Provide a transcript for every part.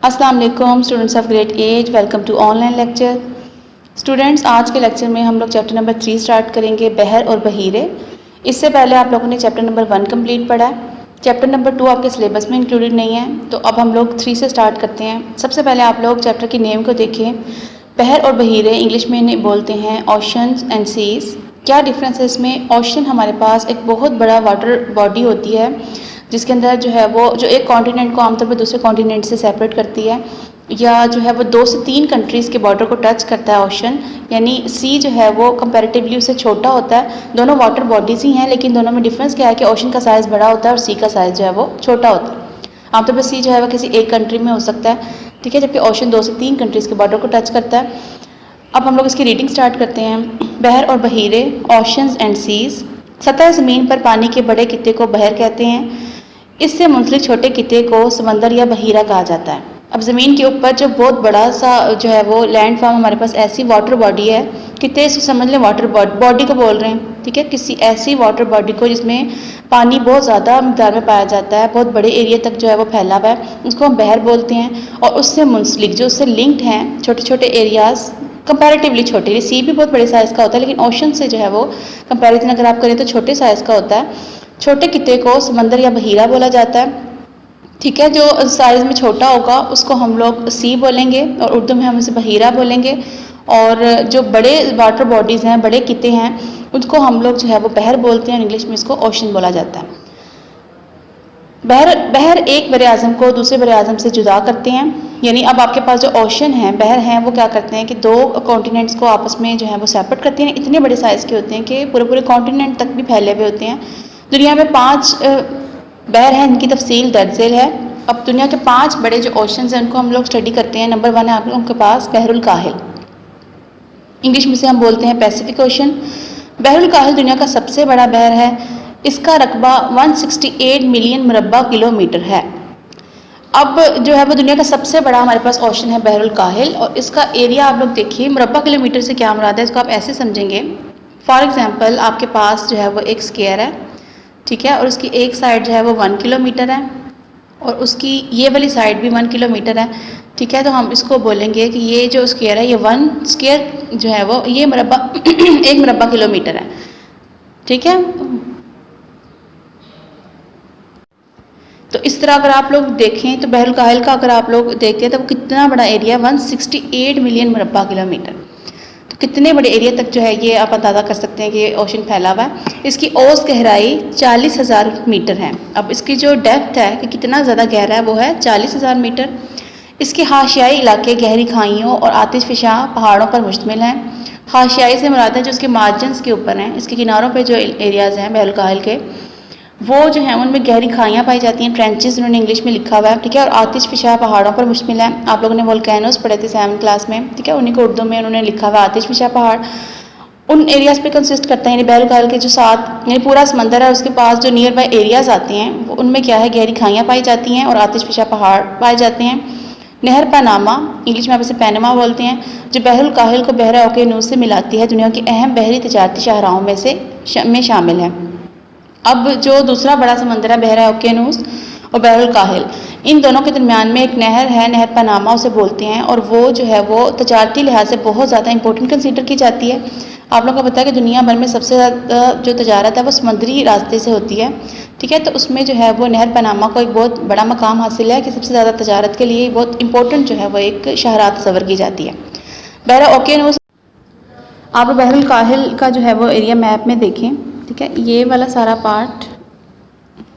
अस्सलाम वालेकुम students of grade 8, welcome to online lecture. Students, आज के लेक्चर में हम लोग चैप्टर नंबर 3 स्टार्ट करेंगे, बहर और बहीरे। इससे पहले आप लोगों ने चैप्टर नंबर 1 कंप्लीट पढ़ा है। चैप्टर नंबर 2 आपके सिलेबस में इंक्लूडेड नहीं है, तो अब हम लोग 3 से स्टार्ट करते हैं। सबसे पहले आप लोग चैप्टर की नेम को देखें। बहर और बहीरे इंग्लिश में इन्हें बोलते हैं ओशंस एंड सीज। क्या डिफरेंस है इसमें? ओशन हमारे पास एक बहुत बड़ा वाटर बॉडी होती है जिसके अंदर जो है वो जो एक कॉन्टिनेंट को आमतौर पर दूसरे कॉन्टिनेंट से सेपरेट करती है, या जो है वो 2 से 3 कंट्रीज़ के बॉर्डर को टच करता है ओशन। यानी सी जो है वो कंपैरेटिवली उससे छोटा होता है। दोनों वाटर बॉडीज़ ही हैं, लेकिन दोनों में डिफरेंस क्या है कि ओशन का साइज़ बड़ा होता है और सी का साइज़ जो है वो छोटा होता है। आमतौर पर सी जो है वो किसी एक कंट्री में हो सकता है, ठीक है, जबकि ओशन 2 से 3 कंट्रीज़ के बॉर्डर को टच करता है। अब हम लोग इसकी रीडिंग स्टार्ट करते हैं। बहर और बहीरे, ओशंस एंड सीज। सतह ज़मीन पर पानी के बड़े कित्ते को बहर कहते हैं। इससे मुंसलिक छोटे कित्ते को समंदर या बहीरा कहा जाता है। अब ज़मीन के ऊपर जो बहुत बड़ा सा जो है वो लैंड फॉर्म हमारे पास ऐसी वाटर बॉडी है, कित्ते इसको समझ लें वाटर बॉडी को बोल रहे हैं, ठीक है, किसी ऐसी वाटर बॉडी को जिसमें पानी बहुत ज़्यादा मिक़दार में पाया जाता है, बहुत बड़े एरिया तक जो है वो फैला हुआ है, उसको हम बहर बोलते हैं। और उससे मुंसलिक जो उससे लिंक्ड हैं छोटे छोटे एरियाज़, कंपैरेटिवली छोटे, सी भी बहुत बड़े साइज़ का होता है, लेकिन ओशन से जो है वो कंपैरिजन अगर आप करें तो छोटे साइज़ का होता है। छोटे कित्ते को समंदर या बहीरा बोला जाता है, ठीक है। जो साइज़ में छोटा होगा उसको हम लोग सी बोलेंगे और उर्दू में हम उसे बहीरा बोलेंगे। और जो बड़े वाटर बॉडीज़ हैं, बड़े कित्ते हैं, उनको हम लोग जो है वो बहर बोलते हैं और इंग्लिश में इसको ओशन बोला जाता है। बहर एक बर आज़म को दूसरे बर आज़म से जुदा करते हैं। यानी अब आपके पास जो ओशन है, बहर हैं, वो क्या करते हैं कि 2 कॉन्टिनेंट्स को आपस में जो है वो सेपरेट करते हैं। इतने बड़े साइज़ के होते हैं कि पूरे पूरे कॉन्टिनेंट तक भी फैले हुए होते हैं। दुनिया में 5 बहर हैं, इनकी तफसील दर्ज झेल है। अब दुनिया के 5 बड़े जो ओशंस हैं उनको हम लोग स्टडी करते हैं। नंबर 1 है आप लोगों के पास बहरुल काहिल, इंग्लिश में से हम बोलते हैं पैसिफिक ओशन। बहरुल काहिल दुनिया का सबसे बड़ा बहर है। इसका रकबा 168 मिलियन मुरब्बा किलोमीटर है। अब जो है वो दुनिया का सबसे बड़ा हमारे पास ओशन है बहरुल काहिल, और इसका एरिया आप लोग देखिए। मुरब्बा किलोमीटर से क्या मुराद है, इसको आप ऐसे समझेंगे। फॉर एग्जांपल आपके पास जो है वो एक स्क्वायर है, ठीक है, और उसकी एक साइड जो है वो 1 किलोमीटर है और उसकी ये वाली साइड भी 1 किलोमीटर है, ठीक है। तो हम इसको बोलेंगे कि ये जो स्क्वायर है, ये 1 स्क्वायर जो है वो ये मुरब्बा 1 मुरब्बा किलोमीटर है, ठीक है। तो इस तरह अगर आप लोग देखें तो बहरुल काहिल का अगर आप लोग देखते हैं तो वो कितना बड़ा एरिया, 168 मिलियन मुरब्बा किलोमीटर। तो कितने बड़े एरिया तक जो है ये आप अंदाज़ा कर सकते हैं कि ये ओशन फैला हुआ है। इसकी औसत गहराई 40,000 मीटर है। अब इसकी जो डेप्थ है कि कितना ज़्यादा गहरा है, वो है 40,000 मीटर। इसके हाशियाई इलाके गहरी खाइयों और आतिशफशा पहाड़ों पर मुश्तमिल हैं। हाशियाई से मुराद है जो इसके मार्जिन्स के ऊपर हैं, इसके किनारों पे जो एरियाज़ हैं बहरुल काहिल के, वो जो हैं उनमें गहरी खाइयाँ पाई जाती हैं, ट्रेंचेस उन्होंने इंग्लिश में लिखा हुआ है, ठीक है। और आतिशफशा पहाड़ों पर मुश्तमिल है। आप लोगों ने वोल्केनोस पढ़े थे 7th क्लास में, ठीक है, उन्हीं को उर्दू में उन्होंने लिखा हुआ आतिशफशा पहाड़ उन एरियाज़ पे कंसिस्ट करता है। यानी बहरुल काहिल के जो साथ यानी पूरा समंदर है उसके पास जो नियर बाई एरियाज़ आते हैं वो उनमें क्या है, गहरी खाइयाँ पाई जाती हैं और आतिशफशा पहाड़ पाए जाते हैं। नहर पनामा, इंग्लिश में आप इसे पैनमा बोलते हैं, जो बहरुल काहिल को बहरा ओकेनूस से मिलाती है, दुनिया की अहम बहरी तजारती शाहराहों में से शामिल है। अब जो दूसरा बड़ा समंदर है बहरा ओकेनूस और बहरुल काहिल, इन दोनों के दरमियान में एक नहर है, नहर पनामा उसे बोलते हैं, और वो जो है वो तजारती लिहाज से बहुत ज़्यादा इंपॉर्टेंट कंसीडर की जाती है। आप लोगों को पता है कि दुनिया भर में सबसे ज़्यादा जो तजारत है वो समुद्री रास्ते से होती है, ठीक है। तो उसमें जो है वो नहर पनामा को एक बहुत बड़ा मकाम हासिल है कि सबसे ज़्यादा तजारत के लिए बहुत इंपॉर्टेंट जो है वो एक शहरा तस्वर की जाती है। बहरा ओकेनूस, आप बहरुल काहिल का जो है वो एरिया मैप में देखें, ठीक है, ये वाला सारा पार्ट,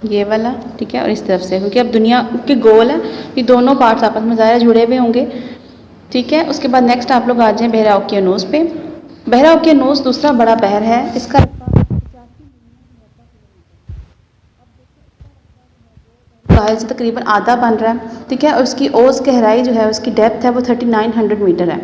ये वाला, ठीक है, और इस तरफ से, क्योंकि अब दुनिया के गोल है, ये दोनों पार्ट्स आपस में ज़्यादा जुड़े हुए होंगे, ठीक है। उसके बाद नेक्स्ट आप लोग आ जाएँ बहरा ओकेनूस पे। बहरा ओकेनूस दूसरा बड़ा बहर है। इसका काहिल से तकरीबन आधा बन रहा है, ठीक है। और उसकी औसत गहराई जो है, उसकी डेप्थ है वो 3900 मीटर है,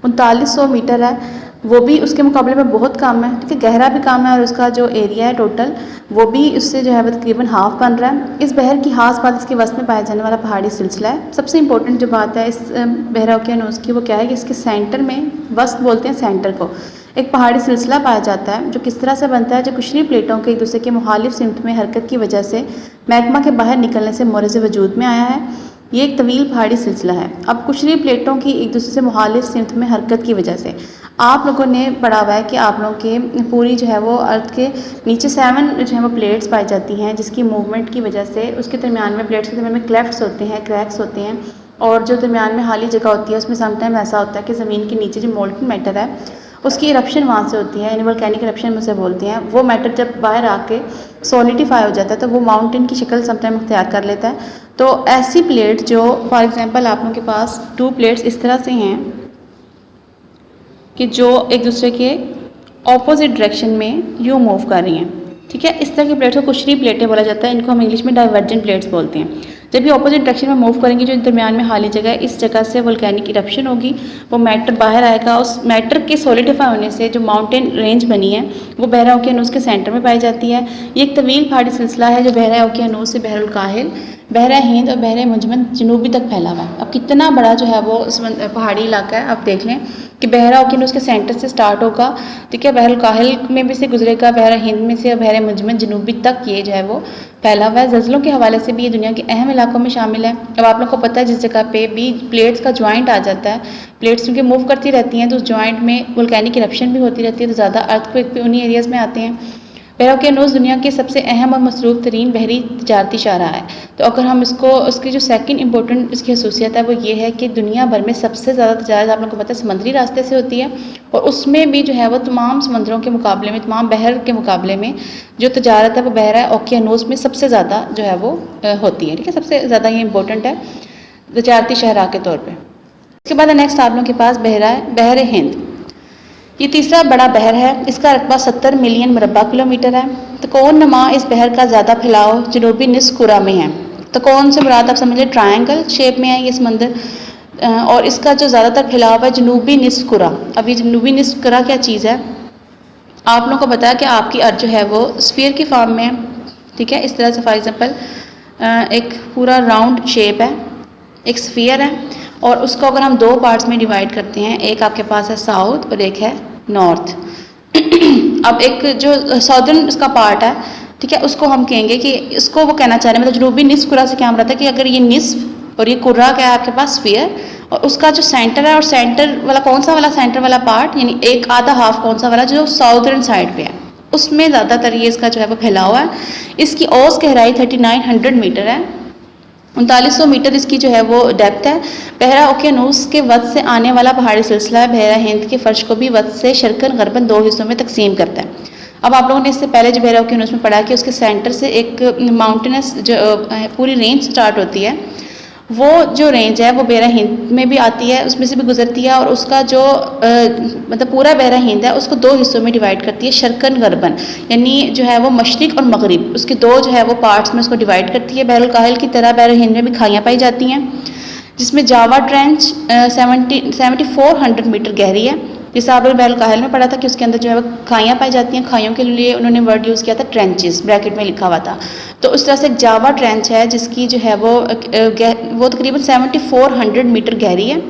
3900 मीटर है। वो भी उसके मुकाबले में बहुत कम है, ठीक है, गहरा भी कम है, और उसका जो एरिया है टोटल वो भी उससे जो है वो तकरीबन हाफ बन रहा है। इस बहर की खास बात इसके वस्त में पाया जाने वाला पहाड़ी सिलसिला है। सबसे इंपॉर्टेंट जो बात है इस बहरा ओकेनूस की वो क्या है कि इसके सेंटर में, वस्त बोलते हैं सेंटर को, एक पहाड़ी सिलसिला पाया जाता है, जो किस तरह से बनता है, जो कुशरी प्लेटों के एक दूसरे के मुखालिफ सिमत में हरकत की वजह से मैग्मा के बाहर निकलने से मोरज़ वजूद में आया है। ये एक तवील पहाड़ी सिलसिला है। अब कुशरी प्लेटों की एक दूसरे से मुखालिफ सिमत में हरकत की वजह से आप लोगों ने पढ़ा हुआ है कि आप लोगों के पूरी जो है वो अर्थ के नीचे 7 जो है वो प्लेट्स पाई जाती हैं, जिसकी मूवमेंट की वजह से उसके दरमियान में प्लेट्स के दरमियान में क्लेफ्ट्स होते हैं, क्रैक्स होते हैं, और जो दरमियान में खाली जगह होती है उसमें समटाइम ऐसा होता है कि ज़मीन के नीचे जो मोल्टन मैटर है उसकी इरप्शन वहाँ से होती है, यानी वोल्केनिक इरप्शन में से बोलते हैं। वो मैटर जब बाहर आके सॉलिडिफाई हो जाता है तो वो माउंटेन की शक्ल समटाइम अख्तियार कर लेता है। तो ऐसी प्लेट जो फॉर एग्जांपल आप लोगों के पास 2 प्लेट्स इस तरह से हैं कि जो एक दूसरे के ऑपोजिट डायरेक्शन में यूँ मूव कर रही हैं, ठीक है। इस तरह की प्लेट्स को कुशरी प्लेटें बोला जाता है। इनको हम इंग्लिश में डाइवर्जेंट प्लेट्स बोलते हैं। जब ये ऑपोजिट डायरेक्शन में मूव करेंगी, जो दरमियान में खाली जगह है, इस जगह से वोल्केनिक इरप्शन होगी, वो मैटर बाहर आएगा। उस मैटर के सॉलिडिफाई होने से जो माउंटेन रेंज बनी है वो बहरा ओकियानूस के सेंटर में पाई जाती है। ये एक तवील पहाड़ी सिलसिला है जो बहरा ओकियानूस से बहरुल काहिल, बहरा हिंद और बहरा मुंजमद जनूबी तक फैला हुआ है। अब कितना बड़ा जो है वो पहाड़ी इलाका है, आप देख लें कि बहरा ओकियानूस के सेंटर से स्टार्ट होगा, ठीक है, बहरुल काहिल में भी से गुजरेगा, बहरा हिंद में से और बहरा मुंजमद जनूबी तक ये जो है वो फैला हुआ है। ज़लज़लों के हवाले से भी ये दुनिया के अहम इलाकों में शामिल है। अब आप लोग को पता है जिस जगह पे भी प्लेट्स का जॉइंट आ जाता है, प्लेट्स क्योंकि मूव करती रहती हैं तो उस जॉइंट में वोल्केनिक इरप्शन भी होती रहती है, तो ज़्यादा अर्थक्वेक भी उन्हीं एरियाज़ में आते हैं। बहरा ओकियानूस दुनिया के सबसे अहम और मसरूफ़ तरीन बहरी तजारती शाहराह है। तो अगर हम इसको उसकी जो सेकंड इंपॉर्टेंट इसकी खसूसियत है वो ये है कि दुनिया भर में सबसे ज़्यादा तजारत आप लोगों को पता है समुद्री रास्ते से होती है, और उसमें भी जो है वो तमाम समुद्रों के मुकाबले में, तमाम बहर के मुकाबले में जो तजारत है वो बहरा ओकियानूस में सबसे ज़्यादा जो है वो होती है, ठीक है। सबसे ज़्यादा ये इंपॉर्टेंट है तजारती शाहराह के तौर पर। इसके बाद नेक्स्ट आप लोगों के पास बहरा है बहर हिंद। ये तीसरा बड़ा बहर है। इसका रकबा 70 मिलियन मुरबा किलोमीटर है। तकोन नमा इस बहर का ज़्यादा फैलाव जनूबी निस्फ कुरा में है। तकोन से मुराद आप समझ लें ट्रायंगल शेप में है ये समंदर, और इसका जो ज़्यादातर फैलाव है जनूबी निस्फ कुरा। अब ये जनूबी निस्फ कुरा क्या चीज़ है, आप लोगों को पता है कि आपकी अर्थ जो है वो स्फीयर की फॉर्म में है, ठीक है। इस तरह से फॉर एग्जांपल एक पूरा राउंड शेप है, एक स्फीयर है, और उसको अगर हम 2 पार्ट्स में डिवाइड करते हैं, एक आपके पास है साउथ और एक है नॉर्थ। अब एक जो साउदर्न इसका पार्ट है, ठीक है, उसको हम कहेंगे कि इसको वो कहना चाह रहे हैं, मतलब जनूबी निस्फ कुरा से क्या हम रहा था कि अगर ये निस्फ और ये कुर्रा क्या है आपके पास स्फीयर, और उसका जो सेंटर है, और सेंटर वाला कौन सा वाला सेंटर वाला पार्ट, यानी एक आधा हाफ कौन सा वाला जो साउदर्न साइड पे है, उसमें ज़्यादातर ये इसका जो है वो फैला हुआ है। इसकी औसत गहराई 3900 मीटर है। 3900 मीटर इसकी जो है वो डेप्थ है। बहरा ओकियानूस के वक्त से आने वाला पहाड़ी सिलसिला है। बहरा हिंद के फर्श को भी वक्त से शर्कन गरबन 2 हिस्सों में तकसीम करता है। अब आप लोगों ने इससे पहले जो बहरा ओकियानूस में पढ़ा कि उसके सेंटर से एक माउंटेनस जो पूरी रेंज स्टार्ट होती है, वो जो रेंज है वो बहरा हिंद में भी आती है, उसमें से भी गुजरती है, और उसका जो मतलब पूरा बहरा हिंद है उसको 2 हिस्सों में डिवाइड करती है, शर्कन गरबन, यानी जो है वो मशरिक और मगरिब, उसके 2 जो है वो पार्ट्स में उसको डिवाइड करती है। बहरुल काहिल की तरह बहरा हिंद में भी खाइयाँ पाई जाती हैं, जिसमें जावा ट्रेंच 7400 मीटर गहरी है। जैसे आप लोग बहरुल काहिल में पढ़ा था कि उसके अंदर जो है वो खाइयाँ पाई जाती हैं। खाइयों के लिए उन्होंने वर्ड यूज़ किया था ट्रेंचेस, ब्रैकेट में लिखा हुआ था। तो उस तरह से एक जावा ट्रेंच है जिसकी जो है वो तकरीबन 7400 मीटर गहरी है,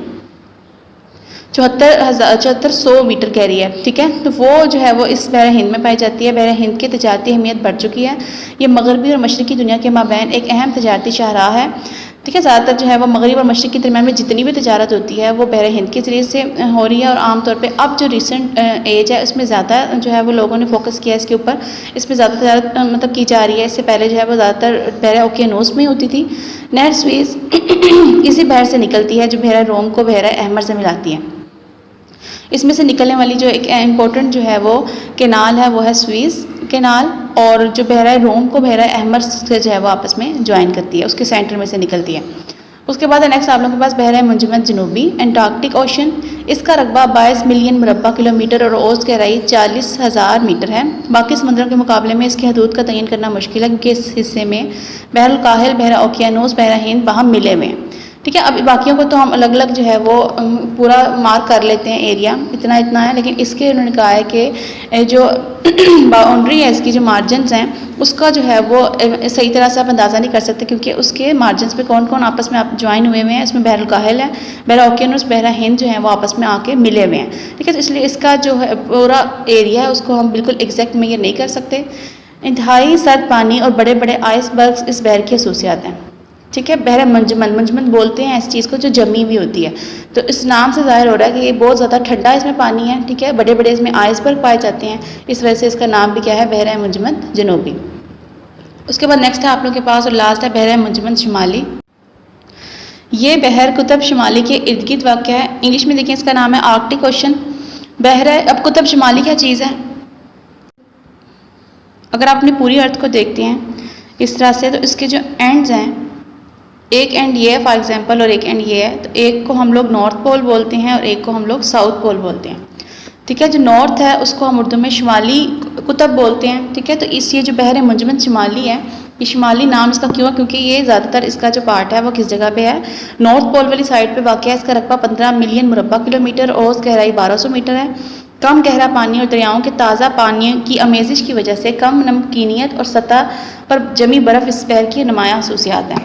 7400 मीटर गहरी है, ठीक है। तो वो जो है वो इस बहरा हिंद में पाई जाती है। बहरा हिंद की तजारती अहमियत बढ़ चुकी है। ये मगरबी और मशरक़ी दुनिया के माबैन एक अहम तजारती शाहराह है, ठीक है। ज़्यादातर जो है वो मगरिब और मशरिक़ के दरमियान में जितनी भी तजारत होती है वो बहरा हिंद के ज़रिए से हो रही है, और आमतौर पे अब जो रिसेंट एज है उसमें ज़्यादा जो है वो लोगों ने फोकस किया इसके ऊपर, इसमें ज़्यादा तजारत मतलब की जा रही है। इससे पहले जो है वो ज़्यादातर बहरा ओकियानूस में होती थी। नहर स्वीज़ इसी बहर से निकलती है जो बहरा रोम को बहरा अहमर से मिलाती है। इसमें से निकलने वाली जो एक इम्पोर्टेंट जो है वो कैनाल है वो है स्वीज़ कैनाल, और जो बहरा रोम को बहरा अहमर से जो है वो आपस में ज्वाइन करती है, उसके सेंटर में से निकलती है। उसके बाद नेक्स्ट आप लोगों के पास बहरा मुंजमद जनूबी एंटार्कटिक ओशन। इसका रकबा 22 मिलियन मुरबा किलोमीटर और औसत गहराई 40,000 मीटर है। बाकी समुद्रों के मुकाबले में इसकी हदूद का तयन करना मुश्किल है, क्योंकि इस हिस्से में बहरुल काहिल, बहरा ओकियानूस, बहरा हिंद वहाँ मिले हुए हैं, ठीक है। अब बाकियों को तो हम अलग अलग जो है वो पूरा मार्क कर लेते हैं एरिया, इतना इतना है, लेकिन इसके उन्होंने कहा है कि जो बाउंड्री है इसकी, जो मार्जिनस हैं, उसका जो है वो सही तरह से आप अंदाज़ा नहीं कर सकते, क्योंकि उसके मार्जिनस पे कौन कौन आपस में आप ज्वाइन हुए हुए हैं। इसमें बहरुल काहिल है, बहरा ओकियानूस, बहरा हिंद जो है वो आपस में आके मिले हुए हैं, ठीक है। तो इसलिए इसका जो है पूरा एरिया है उसको हम बिल्कुल एग्जैक्ट मेजर नहीं कर सकते। इंतहाई सर्द पानी और बड़े बड़े आइसबर्ग्स इस बहर की खसूसियात हैं, ठीक है। बहर मंजमन, मंजमन बोलते हैं इस चीज़ को जो जमी हुई होती है। तो इस नाम से ज़ाहिर हो रहा है कि ये बहुत ज़्यादा ठंडा इसमें पानी है, ठीक है। बड़े बड़े इसमें आइसबर्ग पाए जाते हैं, इस वजह से इसका नाम भी क्या है, बहर मुंजमद जनूबी। उसके बाद नेक्स्ट है आप लोगों के पास और लास्ट है बहर मुंजमद शुमाली। ये बहर कुतुब शुमाली के इर्द गिर्द वाक़ है। इंग्लिश में देखिए इसका नाम है आर्कटिक ओशन। बहर अब कुतुब शुमाली क्या चीज़ है, अगर आप अपनी पूरी अर्थ को देखते हैं इस तरह से, तो इसके जो एंड्स हैं, एक एंड ये है फॉर एग्जांपल और एक एंड ये है, तो एक को हम लोग नॉर्थ पोल बोलते हैं और एक को हम लोग साउथ पोल बोलते हैं, ठीक है। जो नॉर्थ है उसको हम उर्दू में शुमाली कुतुब बोलते हैं, ठीक है। तो इस ये जो बहर मुंजमद शुमाली है, ये शुमाली नाम इसका क्यों है, क्योंकि ये ज़्यादातर इसका जो पार्ट है वो किस जगह पे है, नॉर्थ पोल वाली साइड पे वाक़ है। इसका रकबा 15 मिलियन मुरब्बा किलोमीटर और उसकी गहराई 1200 मीटर है। कम गहरा पानी और दरियाओं के ताज़ा पानी की अमेजिश की वजह से कम नमकीनियत और सतह पर जमी बर्फ़ इस बहर की नुमायाँ खसूसियात हैं।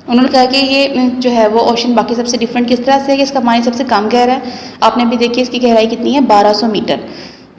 उन्होंने कहा कि ये जो है वो ओशन बाकी सबसे डिफरेंट किस तरह से है कि इसका पानी सबसे कम गहरा है। आपने भी देखी इसकी गहराई कितनी है, 1200 मीटर,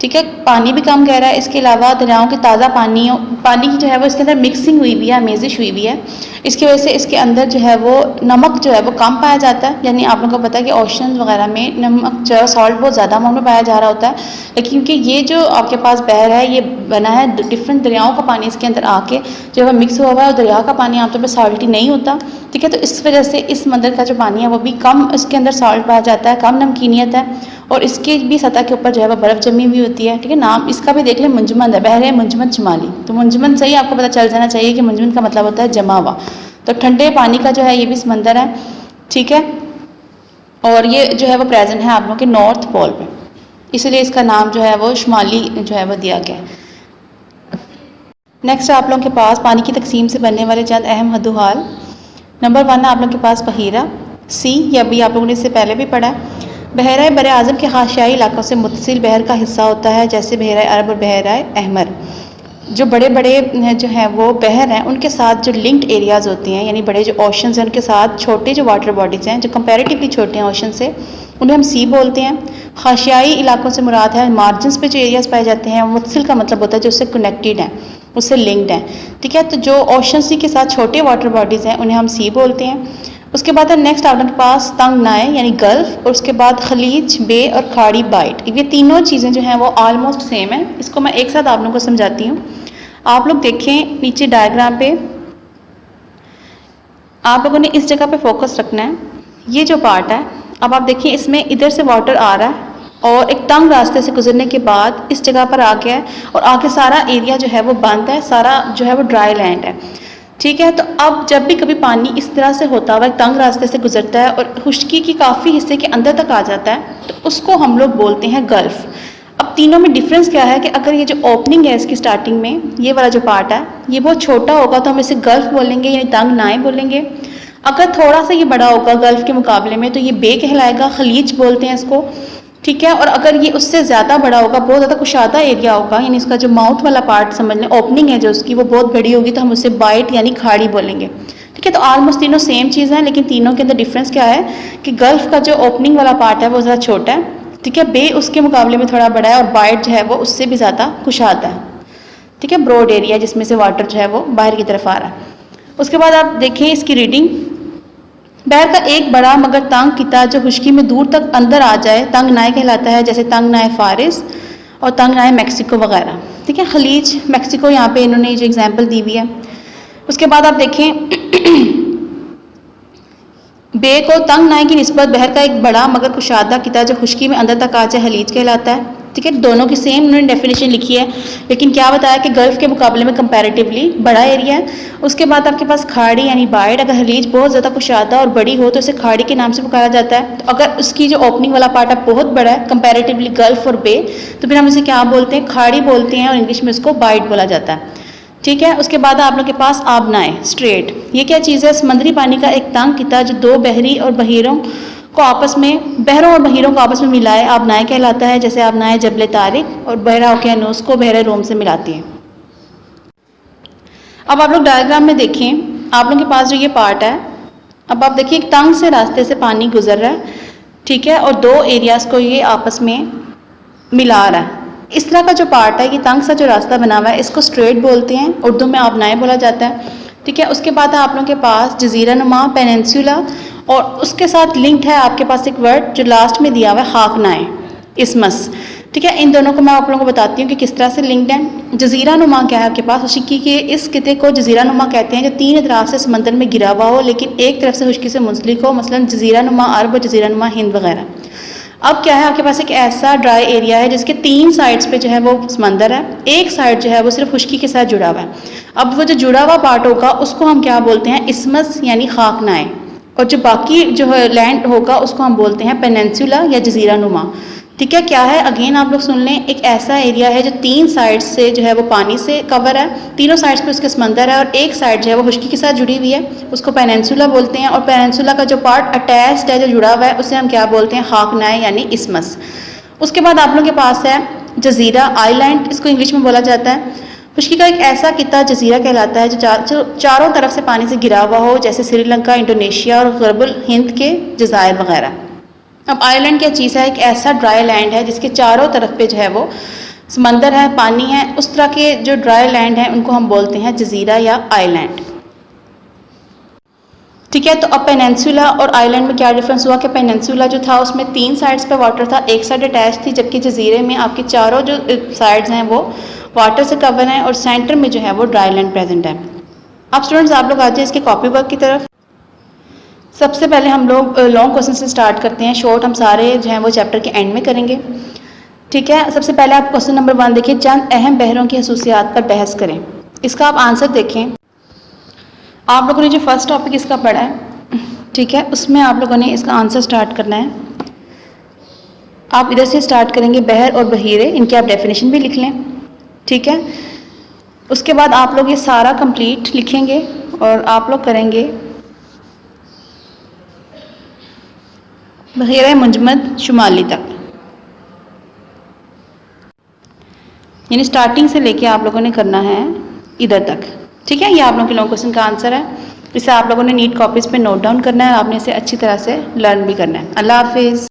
ठीक है। पानी भी कम गहरा है। इसके अलावा दरियाओं के ताज़ा पानी की जो है वो इसके अंदर मिक्सिंग हुई हुई है, अमेजिश हुई हुई है। इसकी वजह से इसके अंदर जो है वो नमक जो है वो कम पाया जाता है। यानी आप लोगों को पता है कि ओशन वगैरह में नमक जो है सॉल्ट बहुत ज़्यादा अमाउंट में पाया जा रहा होता है, लेकिन क्योंकि ये जो आपके पास बहर है ये बना है डिफरेंट दरियाओं का पानी इसके अंदर आके जो है मिक्स हुआ हुआ है और दरिया का पानी आमतौर पर सॉल्टी नहीं होता, ठीक है। तो इस वजह से इस समंदर का जो पानी है वो भी कम, इसके अंदर सॉल्ट पाया जाता है, कम नमकीनियत है और इसके भी सतह के ऊपर जो है वो बर्फ़ जमी हुई होती है, ठीक है। नाम इसका भी देख लें, मुंजमद है, बहर मुंजमद शुमाली। तो मुंजमद से ही आपको पता चल जाना चाहिए कि मुंजमद का मतलब होता है जमा हुआ। तो ठंडे पानी का जो है ये भी समंदर है, ठीक है। और ये जो है वो प्रेजेंट है आप लोगों के नॉर्थ पोल पे, इसलिए इसका नाम जो है वो शुमाली जो है वो दिया गया है। नेक्स्ट आप लोगों के पास पानी की तकसीम से बनने वाले चंद अहम हद्दोहाल। नंबर 1 है आप लोगों के पास बहीरा सी, या अभी आप लोगों ने इससे पहले भी पढ़ा है। बहरा बर आज़म के हाशियाई इलाकों से मुतसिल बहर का हिस्सा होता है, जैसे बहरा अरब और बहरा अहमर। जो बड़े बड़े जो हैं वो बहर हैं उनके साथ जो लिंक्ड एरियाज़ होती हैं, यानी बड़े जो ओशंस हैं उनके साथ छोटे जो वाटर बॉडीज़ हैं जो कंपैरेटिवली छोटे हैं ओशन से, उन्हें हम सी बोलते हैं। हाशियाई इलाकों से मुराद है मार्जिनस पे जो एरियाज़ पाए जाते हैं। मुतसिल का मतलब होता है जो उससे कनेक्टेड हैं, उससे लिंक्ड हैं, ठीक है। तो जो ओशन सी के साथ छोटे वाटर बॉडीज़ हैं उन्हें हम सी बोलते हैं। उसके बाद है नेक्स्ट आप लोगों के पास तंग नाए यानी गल्फ, और उसके बाद खलीज, बे और खाड़ी बाइट। ये तीनों चीज़ें जो हैं वो ऑलमोस्ट सेम है। इसको मैं एक साथ आप लोगों को समझाती हूँ। आप लोग देखें नीचे डायग्राम पे, आप लोगों ने इस जगह पे फोकस रखना है। ये जो पार्ट है, अब आप देखिए इसमें इधर से वाटर आ रहा है और एक तंग रास्ते से गुजरने के बाद इस जगह पर आ गया है और आगे सारा एरिया जो है वो बंद है, सारा जो है वो ड्राई लैंड है, ठीक है। तो अब जब भी कभी पानी इस तरह से होता हुआ तंग रास्ते से गुजरता है और खुश्की की काफ़ी हिस्से के अंदर तक आ जाता है, तो उसको हम लोग बोलते हैं गल्फ़। अब तीनों में डिफरेंस क्या है कि अगर ये जो ओपनिंग है इसकी स्टार्टिंग में, ये वाला जो पार्ट है ये बहुत छोटा होगा तो हम इसे गल्फ़ बोलेंगे, यानी तंग नाए बोलेंगे। अगर थोड़ा सा ये बड़ा होगा गल्फ़ के मुकाबले में तो ये बे कहलाएगा, खलीज बोलते हैं इसको, ठीक है। और अगर ये उससे ज़्यादा बड़ा होगा, बहुत ज़्यादा कुशादा एरिया होगा, यानी इसका जो माउथ वाला पार्ट समझ लें, ओपनिंग है जो उसकी वो बहुत बड़ी होगी, तो हम उसे बाइट यानी खाड़ी बोलेंगे, ठीक है। तो ऑलमोस्ट तीनों सेम चीज़ है, लेकिन तीनों के अंदर डिफरेंस क्या है कि गल्फ़ का जो ओपनिंग वाला पार्ट है वो ज़्यादा छोटा है, ठीक है। बे उसके मुकाबले में थोड़ा बड़ा है और बाइट जो है वो उससे भी ज़्यादा कुशादा है, ठीक है। ब्रॉड एरिया जिसमें से वाटर जो है वो बाहर की तरफ आ रहा है। उसके बाद आप देखें इसकी रीडिंग। बहर का एक बड़ा मगर तंग किता जो खुश्की में दूर तक अंदर आ जाए तंग नाए कहलाता है, जैसे तंग नाए फारिस और तंग नाए मैक्सिको वगैरह, ठीक है। खलीज मैक्सिको यहाँ पे इन्होंने जो एग्जांपल दी हुई है। उसके बाद आप देखें बे को तंग नाए की निस्बत बहर का एक बड़ा मगर कुशादा किता जो खुश्की में अंदर तक आ जाए खलीज कहलाता है, ठीक है। दोनों की सेम उन्होंने डेफिनेशन लिखी है, लेकिन क्या बताया कि गल्फ़ के मुकाबले में कंपैरेटिवली बड़ा एरिया है। उसके बाद आपके पास खाड़ी यानी बाइट, अगर खलीज बहुत ज़्यादा कुशादा और बड़ी हो तो उसे खाड़ी के नाम से पुकारा जाता है। तो अगर उसकी जो ओपनिंग वाला पार्ट है बहुत बड़ा है कंपैरेटिवली गल्फ़ और बे, तो फिर हम इसे क्या बोलते हैं, खाड़ी बोलते हैं और इंग्लिश में उसको बाइट बोला जाता है, ठीक है। उसके बाद आप लोग के पास आबनाए स्ट्रेट, ये क्या चीज़ है, समुद्री पानी का एक तंग किता जो दो बहरी और बहीरों को आपस में, बहरों और बहीरों को आपस में मिलाए आबनाए कहलाता है, जैसे आबनाए जबल तारिक और बहरा ओकेानोस को बहरे रोम से मिलाती है। अब आप लोग डायग्राम में देखें, आप लोगों के पास जो ये पार्ट है, अब आप देखिए एक तंग से रास्ते से पानी गुजर रहा है, ठीक है, और दो एरियाज़ को ये आपस में मिला रहा है। इस तरह का जो पार्ट है, ये तंग सा जो रास्ता बना हुआ है, इसको स्ट्रेट बोलते हैं, उर्दू में आबनाए बोला जाता है, ठीक है। उसके बाद है आप लोगों के पास जजीरा नुमा पेनिनसुला, और उसके साथ लिंक्ड है आपके पास एक वर्ड जो लास्ट में दिया हुआ है हाकनाए इसमस। ठीक है, इन दोनों को मैं आप लोगों को बताती हूँ कि किस तरह से लिंक्ड है। जजीरा नुमा क्या है आपके पास, खुशकी के इस किते को जजीरा नुमा कहते हैं जो तीन तरफ से समंदर में गिरा हुआ हो लेकिन एक तरफ से खुशकी से मुंसलिक हो, मसलन जजीरा नुमा अरब और जजीरा नुमा हिंद वगैरह। अब क्या है आपके पास एक ऐसा ड्राई एरिया है जिसके तीन साइड्स पे जो है वो समंदर है, एक साइड जो है वो सिर्फ खुशकी के साथ जुड़ा हुआ है। अब वो जो जुड़ा हुआ पार्ट होगा उसको हम क्या बोलते हैं, इसमस यानी खाकनाए, और जो बाकी जो है लैंड होगा उसको हम बोलते हैं पेनिनसुला या जजीरा नुमा। ठीक है, क्या है अगेन आप लोग सुन लें, एक ऐसा एरिया है जो तीन साइड से जो है वो पानी से कवर है, तीनों साइड्स पे उसके समंदर है और एक साइड जो है वो खुशकी के साथ जुड़ी हुई है, उसको पेनिनसुला बोलते हैं। और पेनिनसुला का जो पार्ट अटैच्ड है जो जुड़ा हुआ है उसे हम क्या बोलते हैं, खाकनाए यानी इसमस। उसके बाद आप लोगों के पास है जजीरा आइलैंड, इसको इंग्लिश में बोला जाता है। खुशकी का एक ऐसा किता जजीरा कहलाता है जो चारों तरफ से पानी से घिरा हुआ हो, जैसे श्रीलंका, इंडोनेशिया और गरबुल हिंद के जज़ायर वगैरह। अब आइलैंड क्या चीज़ है, एक ऐसा ड्राई लैंड है जिसके चारों तरफ पे जो है वो समंदर है, पानी है। उस तरह के जो ड्राई लैंड है उनको हम बोलते हैं जजीरा या आइलैंड। ठीक है, तो अब पेनिनसुला और आइलैंड में क्या डिफरेंस हुआ कि पेनिनसुला जो था उसमें तीन साइड्स पे वाटर था, एक साइड अटैच थी, जबकि जजीरे में आपके चारों जो साइड्स हैं वो वाटर से कवर हैं और सेंटर में जो है वो ड्राई लैंड प्रेजेंट है। अब स्टूडेंट्स आप लोग आ जाए इसके कॉपी वर्क की तरफ। सबसे पहले हम लोग लॉन्ग क्वेश्चन से स्टार्ट करते हैं, शॉर्ट हम सारे जो हैं वो चैप्टर के एंड में करेंगे। ठीक है, सबसे पहले आप क्वेश्चन नंबर 1 देखिए, चंद अहम बहरों की खसूसियात पर बहस करें। इसका आप आंसर देखें। आप लोगों ने जो फर्स्ट टॉपिक इसका पढ़ा है, ठीक है, उसमें आप लोगों ने इसका आंसर स्टार्ट करना है। आप इधर से स्टार्ट करेंगे, बहर और बहीरे, इनकी आप डेफिनेशन भी लिख लें। ठीक है, उसके बाद आप लोग ये सारा कंप्लीट लिखेंगे और आप लोग करेंगे बहीरा मुंजमद शुमाली तक, यानी स्टार्टिंग से लेके आप लोगों ने करना है इधर तक। ठीक है, ये आप लोगों के लॉन्ग क्वेश्चन का आंसर है। इसे आप लोगों ने नीट कॉपीज़ पे नोट डाउन करना है, आपने इसे अच्छी तरह से लर्न भी करना है। अल्लाह हाफिज़।